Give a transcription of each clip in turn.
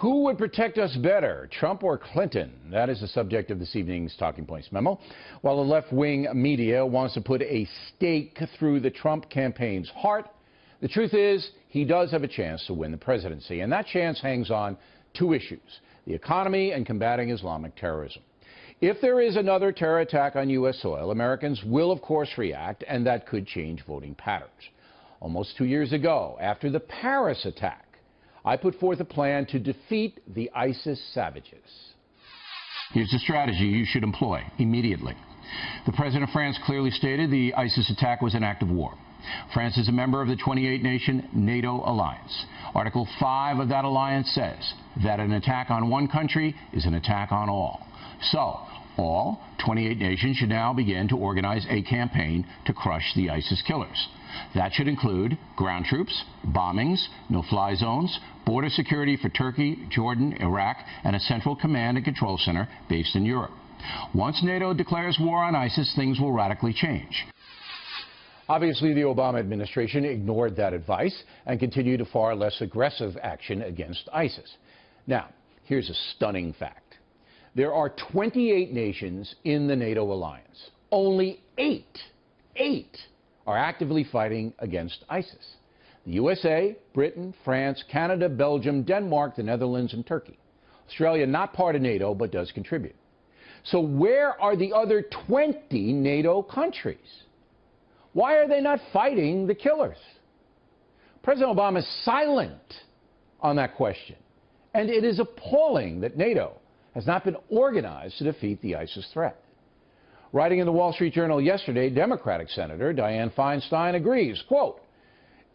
Who would protect us better, Trump or Clinton? That is the subject of this evening's Talking Points memo. While the left-wing media wants to put a stake through the Trump campaign's heart, the truth is he does have a chance to win the presidency, and that chance hangs on two issues: the economy and combating Islamic terrorism. If there is another terror attack on U.S. soil, Americans will, of course, react, and that could change voting patterns. Almost 2 years ago, after the Paris attack, I put forth a plan to defeat the ISIS savages. Here's the strategy you should employ immediately. The president of France clearly stated the ISIS attack was an act of war. France is a member of the 28-nation NATO alliance. Article 5 of that alliance says that an attack on one country is an attack on all. So, all 28 nations should now begin to organize a campaign to crush the ISIS killers. That should include ground troops, bombings, no-fly zones, border security for Turkey, Jordan, Iraq, and a central command and control center based in Europe. Once NATO declares war on ISIS, things will radically change. Obviously, the Obama administration ignored that advice and continued a far less aggressive action against ISIS. Now, here's a stunning fact. There are 28 nations in the NATO alliance. Only eight are actively fighting against ISIS: the USA, Britain, France, Canada, Belgium, Denmark, the Netherlands, and Turkey. Australia, not part of NATO, but does contribute. So where are the other 20 NATO countries? Why are they not fighting the killers? President Obama is silent on that question, and it is appalling that NATO has not been organized to defeat the ISIS threat. Writing in the Wall Street Journal yesterday, Democratic Senator Dianne Feinstein agrees, quote,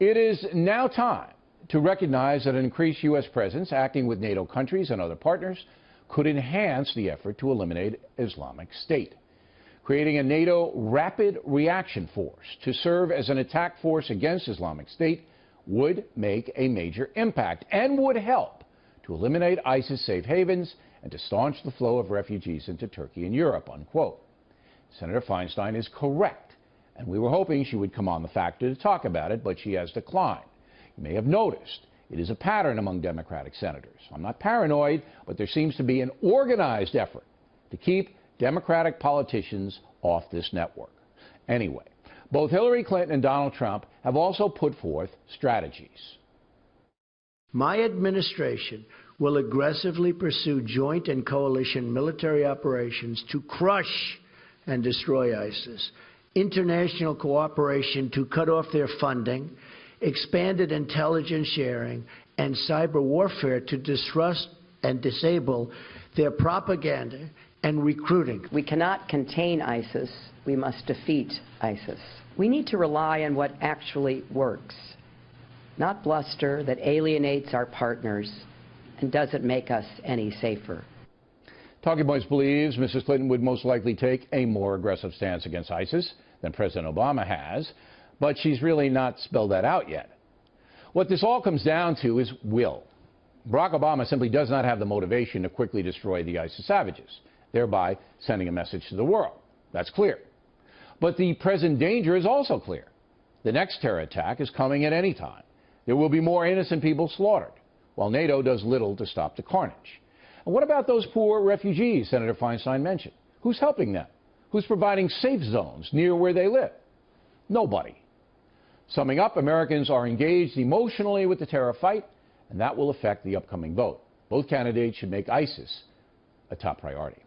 "It is now time to recognize that an increased U.S. presence acting with NATO countries and other partners could enhance the effort to eliminate Islamic State. Creating a NATO rapid reaction force to serve as an attack force against Islamic State would make a major impact and would help to eliminate ISIS safe havens and to staunch the flow of refugees into Turkey and Europe," unquote. Senator Feinstein is correct, and we were hoping she would come on the Factor to talk about it, but she has declined. You may have noticed it is a pattern among Democratic senators. I'm not paranoid, but there seems to be an organized effort to keep Democratic politicians off this network. Anyway, both Hillary Clinton and Donald Trump have also put forth strategies. My administration will aggressively pursue joint and coalition military operations to crush and destroy ISIS, international cooperation to cut off their funding, expanded intelligence sharing, and cyber warfare to disrupt and disable their propaganda and recruiting. We cannot contain ISIS. We must defeat ISIS. We need to rely on what actually works, not bluster that alienates our partners and doesn't make us any safer. Talking Points believes Mrs. Clinton would most likely take a more aggressive stance against ISIS than President Obama has, but she's really not spelled that out yet. What this all comes down to is will. Barack Obama simply does not have the motivation to quickly destroy the ISIS savages, thereby sending a message to the world. That's clear. But the present danger is also clear. The next terror attack is coming at any time. There will be more innocent people slaughtered, while NATO does little to stop the carnage. And what about those poor refugees Senator Feinstein mentioned? Who's helping them? Who's providing safe zones near where they live? Nobody. Summing up, Americans are engaged emotionally with the terror fight, and that will affect the upcoming vote. Both candidates should make ISIS a top priority.